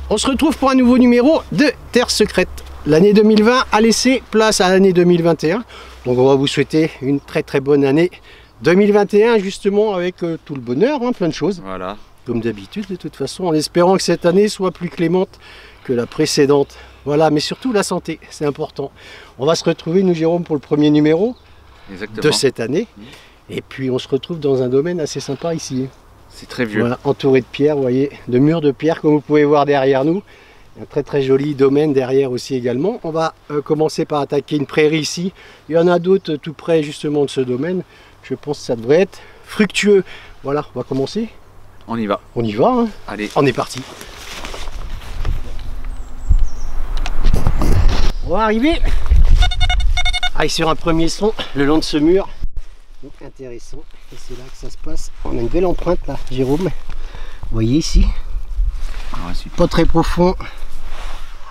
On se retrouve pour un nouveau numéro de Terre Secrète. L'année 2020 a laissé place à l'année 2021. Donc on va vous souhaiter une très bonne année 2021 justement avec tout le bonheur, hein, plein de choses. Voilà. Comme d'habitude de toute façon, en espérant que cette année soit plus clémente que la précédente. Voilà, mais surtout la santé, c'est important. On va se retrouver nous Jérôme pour le premier numéro de cette année. Et puis on se retrouve dans un domaine assez sympa ici. C'est très vieux. Voilà, entouré de pierres, vous voyez, de murs de pierre comme vous pouvez voir derrière nous. Un très joli domaine derrière aussi également. On va commencer par attaquer une prairie ici. Il y en a d'autres tout près justement de ce domaine. Je pense que ça devrait être fructueux. Voilà, on va commencer. On y va. On y va, hein. Allez. On est parti. On va arriver sur un premier son le long de ce mur. Donc intéressant. Et c'est là que ça se passe. On a une belle empreinte là, Jérôme. Vous voyez ici. Ah, super. Pas très profond.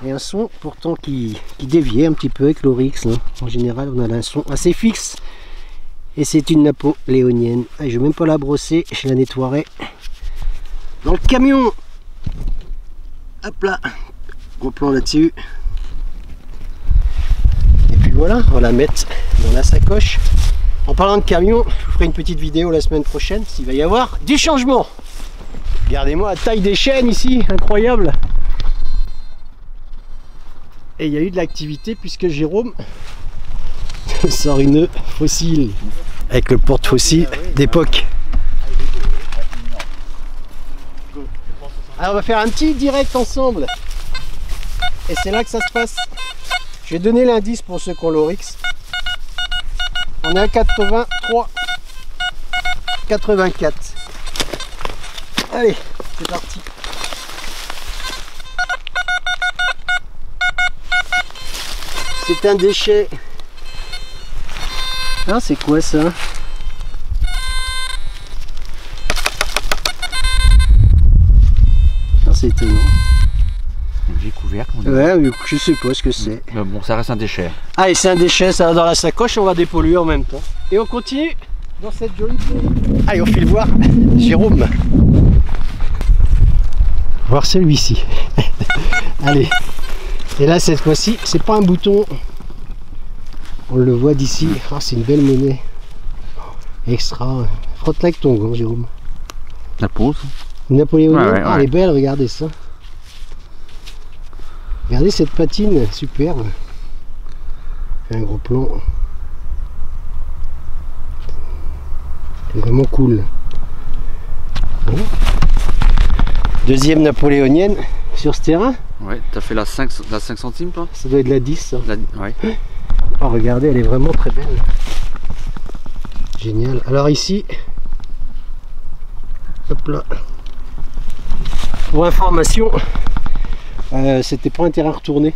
Et un son pourtant qui déviait un petit peu avec l'oryx. En général, on a un son assez fixe. Et c'est une napoléonienne. Je ne vais même pas la brosser, je la nettoierai dans le camion. Hop là. Gros plan là-dessus. Et puis voilà, on va la mettre dans la sacoche. En parlant de camion, je vous ferai une petite vidéo la semaine prochaine s'il va y avoir du changement. Regardez-moi la taille des chaînes ici, incroyable. Et il y a eu de l'activité puisque Jérôme sort une fossile avec le porte-fossile d'époque. Alors on va faire un petit direct ensemble. Et c'est là que ça se passe. Je vais donner l'indice pour ceux qui ont l'oryx. On est à 83, 84. Allez, c'est parti. C'est un déchet. Ah, c'est quoi ça? Ah, c'est étonnant. J'ai couvert. Ouais, mais je sais pas ce que c'est. Mais bon, ça reste un déchet. Allez, c'est un déchet, ça va dans la sacoche, on va dépolluer en même temps. Et on continue dans cette jolie prairie. Allez, on file voir Jérôme. Voir celui-ci. Allez. Et là, cette fois-ci, c'est pas un bouton. On le voit d'ici. Ah, c'est une belle monnaie. Extra. Frotte-la avec ton gant, Jérôme. La pose. Une napoléonienne. Ouais. Elle est belle, regardez ça. Regardez cette patine, superbe. Un gros plan. C'est vraiment cool. Bon. Deuxième napoléonienne sur ce terrain. Ouais, t'as fait la 5 centimes toi? Ça doit être la 10 ça. Ouais. Oh, regardez, elle est vraiment très belle. Génial. Alors ici, hop là. Pour information, c'était pas un terrain retourné.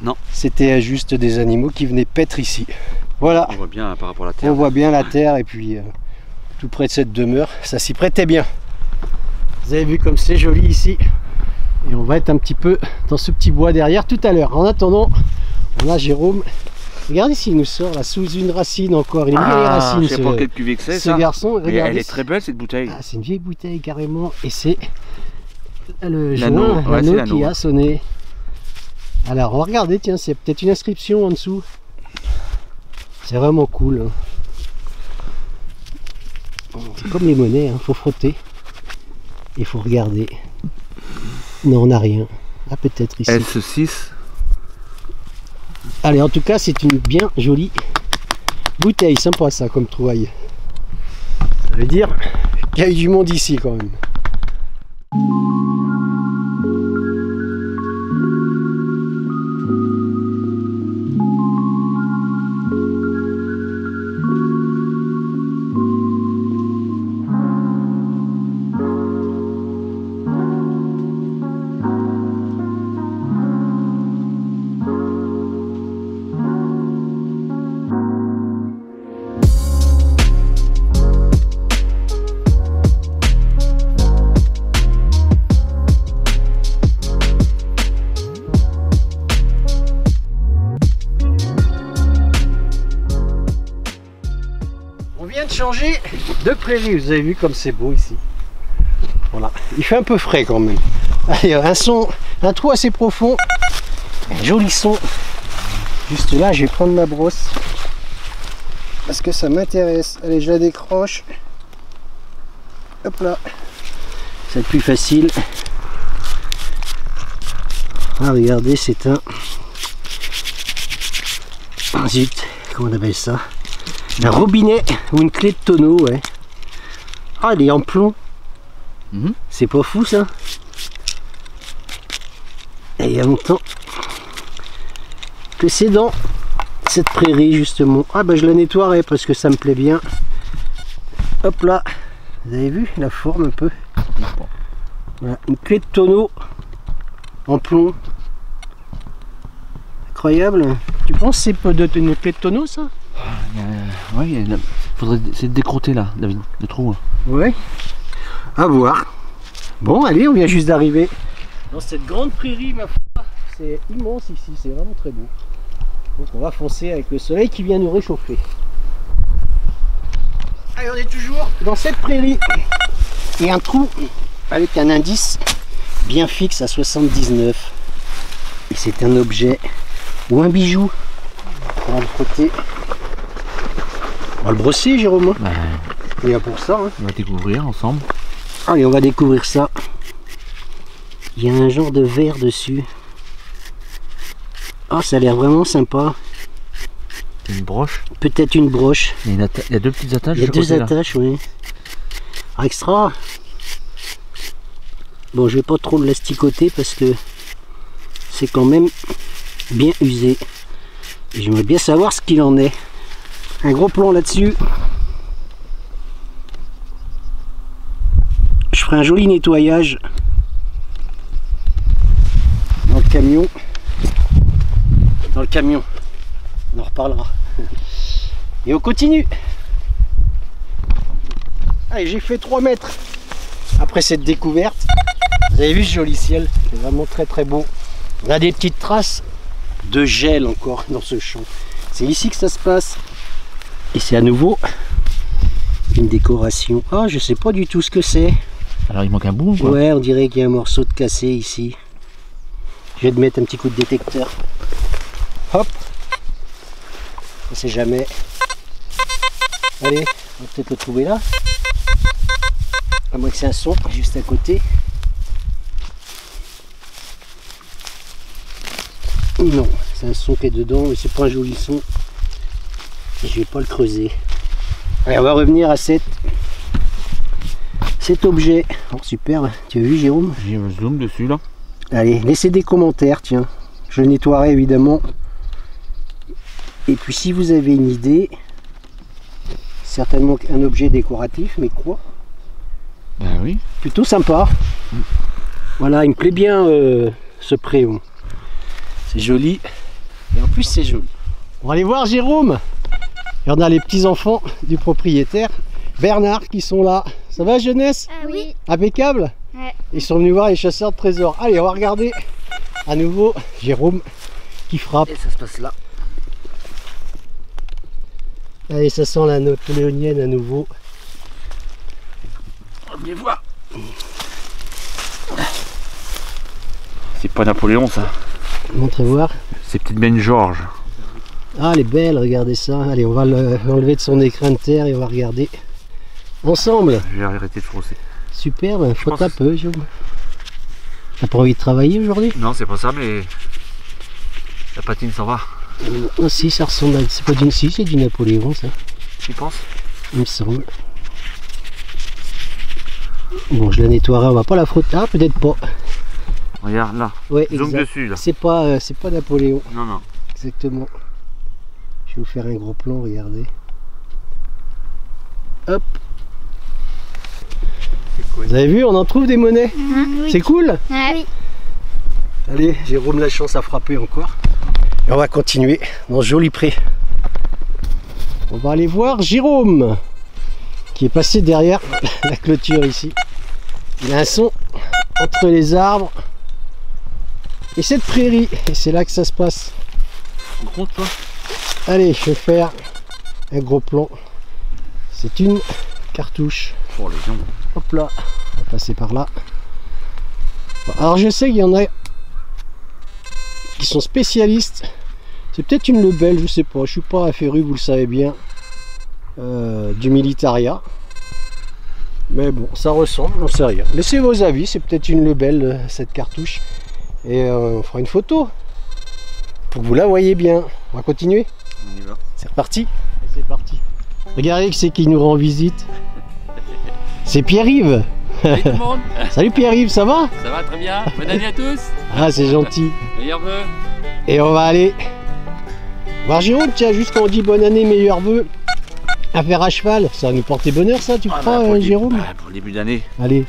Non. C'était juste des animaux qui venaient paître ici. Voilà. On voit bien par rapport à la terre. On voit bien la terre et puis tout près de cette demeure, ça s'y prêtait bien. Vous avez vu comme c'est joli ici. Et on va être un petit peu dans ce petit bois derrière tout à l'heure. En attendant, on a Jérôme. Regardez s'il nous sort là sous une racine encore. Il est mis les racines. Je sais pas quelle cuvée que c'est ce ça. Garçon. Mais elle est très belle cette bouteille. Ah, c'est une vieille bouteille carrément. Et c'est le l'anneau qui a sonné. Alors on va regarder, tiens, c'est peut-être une inscription en dessous. C'est vraiment cool. Hein. C'est comme les monnaies, hein. Faut frotter. Il faut regarder. Non, on n'a rien. Ah, peut-être ici. S6. Allez, en tout cas, c'est une bien jolie bouteille. Sympa ça comme trouvaille. Ça veut dire qu'il y a eu du monde ici quand même. changer de prairie. Vous avez vu comme c'est beau ici. Voilà, il fait un peu frais quand même. Allez, un trou assez profond, un joli son. Juste là, je vais prendre ma brosse parce que ça m'intéresse. Allez, je la décroche. Hop là, c'est plus facile. Ah, regardez, c'est un... Ah, zut, comment on appelle ça? Un robinet ou une clé de tonneau, ouais. Ah, elle est en plomb. C'est pas fou ça. Et il y a longtemps que c'est dans cette prairie justement. Ah bah je la nettoierai parce que ça me plaît bien. Hop là, vous avez vu la forme un peu. Voilà, une clé de tonneau en plomb. Incroyable. Tu penses que c'est une clé de tonneau ça? Ouais, faudrait essayer de décroter là, David, le trou. Ouais. À voir. Bon, allez, on vient juste d'arriver dans cette grande prairie, ma foi. C'est immense ici, c'est vraiment très beau. Donc on va foncer avec le soleil qui vient nous réchauffer. Allez, on est toujours dans cette prairie. Et un trou avec un indice bien fixe à 79. Et c'est un objet ou un bijou. On va le frotter. On va le brosser, Jérôme. Bah, il y a pour ça. Hein. on va découvrir ensemble. Allez, on va découvrir ça. Il y a un genre de verre dessus. Oh, ça a l'air vraiment sympa. Une broche. Peut-être une broche. Il y a deux petites attaches. Il y a deux attaches, oui. Ah, extra. Bon, je vais pas trop le l'asticoter parce que c'est quand même bien usé. Et j'aimerais bien savoir ce qu'il en est. Un gros plan là-dessus. Je ferai un joli nettoyage dans le camion. Dans le camion. On en reparlera. Et on continue. Allez, j'ai fait 3 mètres après cette découverte. Vous avez vu ce joli ciel? C'est vraiment très très beau. On a des petites traces de gel encore dans ce champ. C'est ici que ça se passe. Et c'est à nouveau une décoration. Ah, je sais pas du tout ce que c'est. Alors il manque un bout quoi. Ouais, on dirait qu'il y a un morceau de cassé ici. Je vais te mettre un petit coup de détecteur. Hop. On sait jamais. Allez, on va peut-être le trouver là. À moins que c'est un son juste à côté. Non, c'est un son qui est dedans, mais c'est pas un joli son. Et je vais pas le creuser. Allez, on va revenir à cet objet. Oh, super, tu as vu Jérôme? J'ai un zoom dessus là. Allez, laissez des commentaires, tiens. Je le nettoierai évidemment. Et puis si vous avez une idée, certainement un objet décoratif, mais quoi? Ben oui. Plutôt sympa. Voilà, il me plaît bien ce préon. C'est joli. Et en plus c'est joli. On va aller voir Jérôme. Et on a les petits enfants du propriétaire, Bernard, qui sont là. Ça va jeunesse? Ah oui. Impeccable? Ouais. Ils sont venus voir les chasseurs de trésors. Allez, on va regarder à nouveau Jérôme qui frappe. Et ça se passe là. Allez, ça sent la note léonienne à nouveau. Venez voir. C'est pas Napoléon ça. Montrez voir. C'est peut-être Ben Georges. Ah, elle est belle, regardez ça. Allez, on va l'enlever de son écran de terre et on va regarder ensemble. Je vais arrêter de froisser. Superbe, faut pense- un peu, Jérôme. T'as pas envie de travailler aujourd'hui? Non, c'est pas ça, mais la patine s'en va. Ah si, ça ressemble à... C'est pas d'une... Si, c'est du Napoléon, ça. Tu penses? Il me semble. Bon, je la nettoierai, on va pas la frotter. Ah, peut-être pas. Regarde là. Ouais, Zoom exact. dessus là. C'est pas Napoléon, Non, non. exactement. Je vais vous faire un gros plan, regardez. Hop. Vous avez vu, on en trouve des monnaies. Oui. C'est cool. Oui. Allez, Jérôme, la chance à frapper encore. Et on va continuer dans ce joli pré. On va aller voir Jérôme, qui est passé derrière la clôture ici. Il a un son entre les arbres et cette prairie. Et c'est là que ça se passe. Gros toi. Allez, je vais faire un gros plan. C'est une cartouche. Pour les gens. Hop là, on va passer par là. Bon, alors je sais qu'il y en a qui sont spécialistes. C'est peut-être une lebelle, je sais pas. Je suis pas féru, vous le savez bien, du militaria. Mais bon, ça ressemble, on sait rien. Laissez vos avis, c'est peut-être une lebelle cette cartouche. Et on fera une photo pour que vous la voyez bien. On va continuer. On y va. C'est reparti. Et c'est parti. Regardez qui c'est qui nous rend visite. C'est Pierre-Yves. Salut tout le monde. Salut Pierre-Yves, ça va? Ça va très bien. Bonne année à tous. Ah, c'est gentil. Meilleurs vœux. Et on va aller voir Jérôme, tiens, juste quand on dit bonne année, meilleurs vœux, à faire à cheval. Ça va nous porter bonheur, ça, tu crois, pour le Jérôme? pour le début d'année. Allez.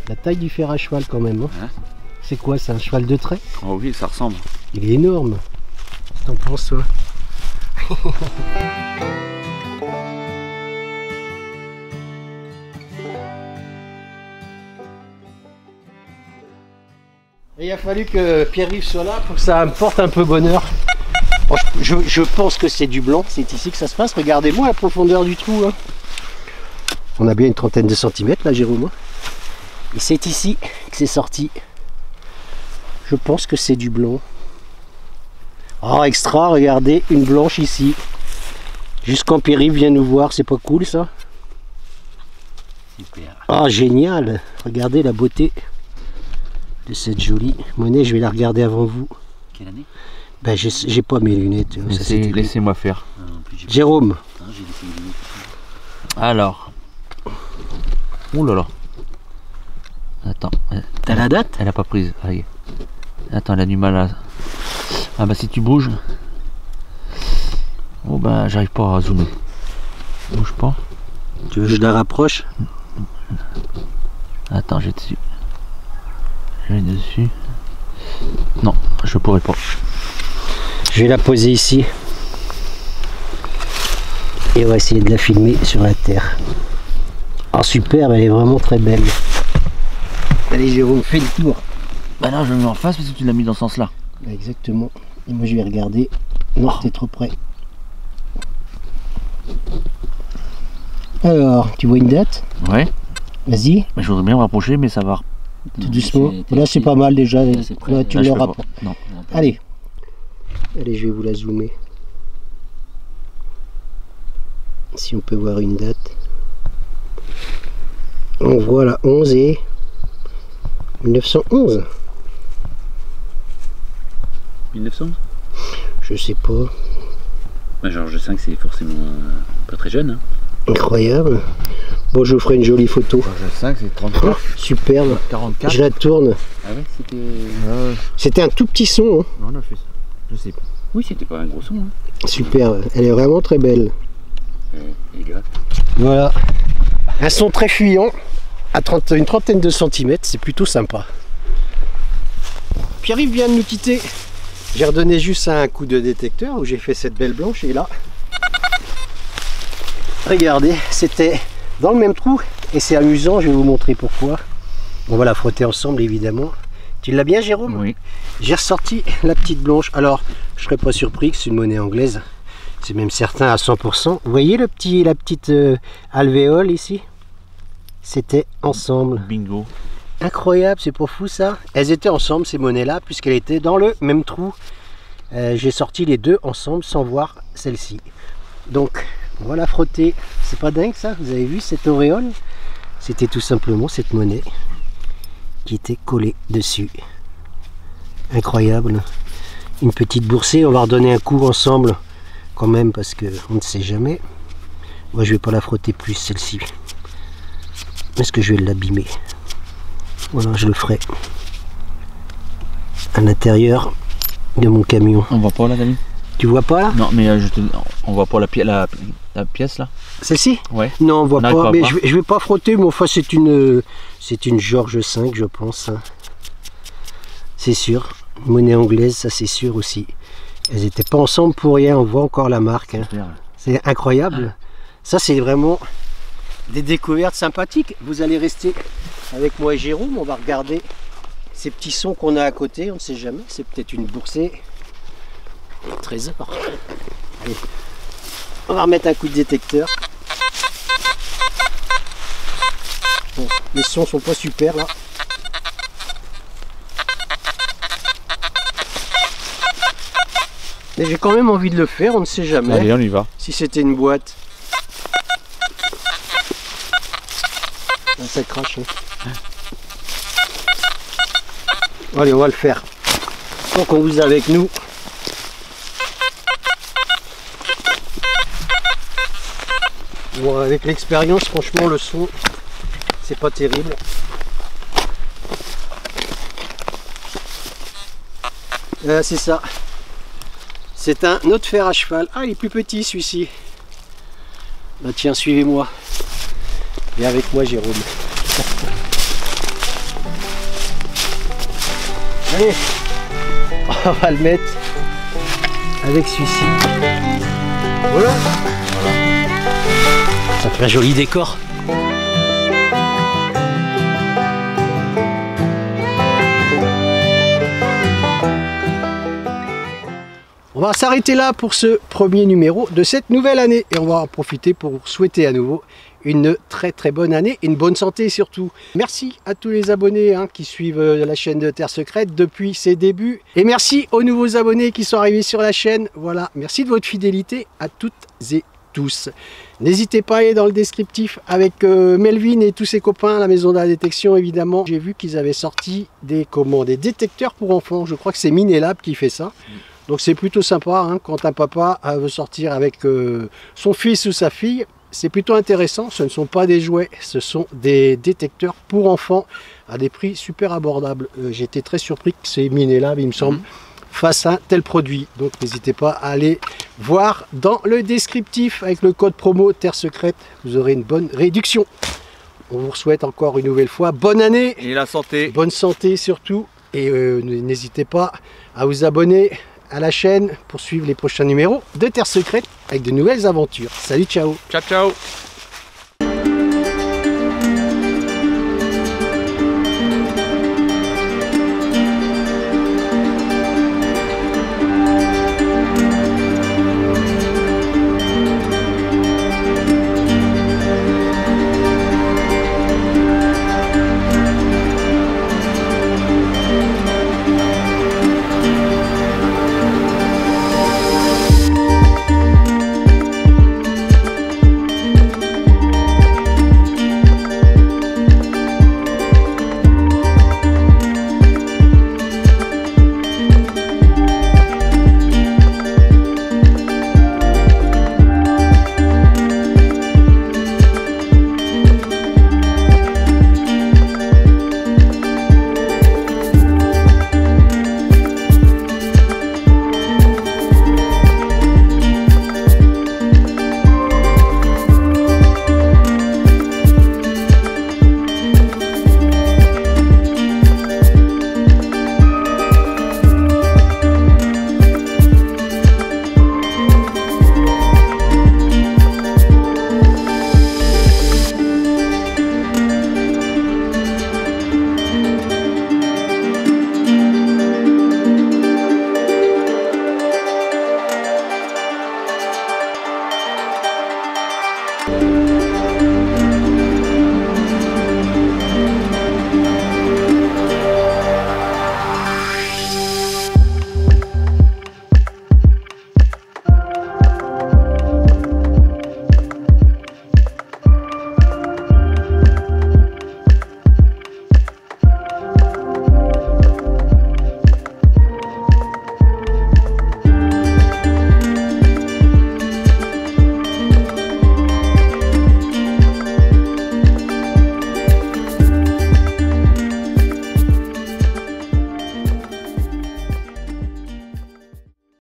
La taille du fer à cheval, quand même. Hein. Hein, c'est quoi, c'est un cheval de trait? oh oui, ça ressemble. Il est énorme. Qu'est-ce que t'en penses, toi? Et il a fallu que Pierre-Yves soit là pour que ça me porte un peu bonheur. Bon, je pense que c'est du blanc, c'est ici que ça se passe. Regardez-moi la profondeur du trou. Hein. On a bien une trentaine de centimètres là, Jérôme. Et c'est ici que c'est sorti. Je pense que c'est du blanc. Oh, extra, regardez, une blanche ici. Juste quand Pierre-Yves vient nous voir, c'est pas cool ça? Super. Ah, génial. Regardez la beauté de cette jolie monnaie. Je vais la regarder avant vous. Quelle année? Ben, j'ai pas mes lunettes. Ça, c'était- Laissez-moi faire. Jérôme. Alors. Ouh là là. Attends. T'as la date? Elle a pas prise. Allez. Attends, elle a du mal à... Ah bah si tu bouges... Oh bah j'arrive pas à zoomer. Bouge pas. Tu veux que je la rapproche? Attends, j'ai dessus. J'ai dessus. Non, je pourrais pas. Je vais la poser ici. Et on va essayer de la filmer sur la terre. Ah, superbe, elle est vraiment très belle. Allez Jérôme, fais le tour. Bah là je me mets en face parce que tu l'as mis dans ce sens là. Exactement. Et moi je vais regarder. Non, t'es trop près. Alors, tu vois une date? Ouais. Vas-y, Mais je voudrais bien me rapprocher mais ça va. tout doucement. Là c'est pas mal déjà. c'est près. Là, tu Là, je le peux pas. rapproches. Non. Allez. Allez, je vais vous la zoomer. Si on peut voir une date. On voit la 11 et 1911. 1900. Je sais pas. Bah Georges V c'est forcément pas très jeune. Hein. Incroyable. Bon, je vous ferai une jolie photo. Georges V c'est 34. Superbe. 44. Je la tourne. Ah ouais c'était... C'était un tout petit son. Hein. Non, on a fait ça. Je sais pas. Oui c'était pas un gros son. Hein. Superbe. Elle est vraiment très belle. Les gars. Voilà. Un son très fuyant. À une trentaine de centimètres. C'est plutôt sympa. Pierre-Yves vient de nous quitter. J'ai redonné juste un coup de détecteur où j'ai fait cette belle blanche. Et là, regardez, c'était dans le même trou. Et c'est amusant, je vais vous montrer pourquoi. On va la frotter ensemble évidemment. Tu l'as bien Jérôme? Oui. J'ai ressorti la petite blanche. Alors, je serais pas surpris que c'est une monnaie anglaise. C'est même certain à 100%. Vous voyez la petite alvéole ici? C'était ensemble. Bingo. Incroyable, c'est pas fou ça? Elles étaient ensemble ces monnaies-là puisqu'elles étaient dans le même trou. J'ai sorti les deux ensemble sans voir celle-ci. Donc, voilà frotter. C'est pas dingue ça? Vous avez vu cette auréole? C'était tout simplement cette monnaie qui était collée dessus. Incroyable. Une petite boursée, on va redonner un coup ensemble quand même parce que on ne sait jamais. Moi je vais pas la frotter plus celle-ci. Est-ce que je vais l'abîmer? Voilà, je le ferai à l'intérieur de mon camion. On voit pas là David? Tu vois pas là? Non mais on voit pas la pièce là? Celle-ci? Ouais. Non, on voit On arrive pas. pas à Mais voir. je vais pas frotter, mais enfin c'est une Georges V, je pense. C'est sûr. Monnaie anglaise, ça c'est sûr aussi. Elles étaient pas ensemble pour rien. On voit encore la marque. Hein. C'est incroyable. Ça c'est vraiment des découvertes sympathiques. Vous allez rester avec moi et Jérôme. On va regarder ces petits sons qu'on a à côté. On ne sait jamais. C'est peut-être une boursée. Un trésor. Allez. On va remettre un coup de détecteur. Les sons sont pas super là. Mais j'ai quand même envie de le faire, on ne sait jamais. Allez, on y va. Si c'était une boîte. Ah, ça crache. Hein. Allez, on va le faire. Tant qu'on vous a avec nous. Bon, avec l'expérience, franchement, le son, c'est pas terrible. C'est ça. C'est un autre fer à cheval. Ah, il est plus petit celui-ci. Bah tiens, suivez-moi. Viens avec moi, Jérôme. Allez, on va le mettre avec celui-ci. Voilà. Ça fait un joli décor. On va s'arrêter là pour ce premier numéro de cette nouvelle année et on va en profiter pour souhaiter à nouveau une très bonne année et une bonne santé surtout. Merci à tous les abonnés qui suivent la chaîne de Terre Secrète depuis ses débuts et merci aux nouveaux abonnés qui sont arrivés sur la chaîne. Voilà, merci de votre fidélité à toutes et tous. N'hésitez pas à aller dans le descriptif avec Melvin et tous ses copains à la maison de la détection évidemment. J'ai vu qu'ils avaient sorti des détecteurs pour enfants, je crois que c'est Minelab qui fait ça. Donc c'est plutôt sympa quand un papa veut sortir avec son fils ou sa fille. C'est plutôt intéressant, ce ne sont pas des jouets, ce sont des détecteurs pour enfants à des prix super abordables. J'étais très surpris que c'est Minelab, il me semble, fasse un tel produit. Donc n'hésitez pas à aller voir dans le descriptif avec le code promo Terre Secrète, vous aurez une bonne réduction. On vous souhaite encore une nouvelle fois bonne année. Et la santé. Bonne santé surtout. Et n'hésitez pas à vous abonner à la chaîne pour suivre les prochains numéros de Terre Secrète avec de nouvelles aventures. Salut, ciao. Ciao, ciao. Ciao.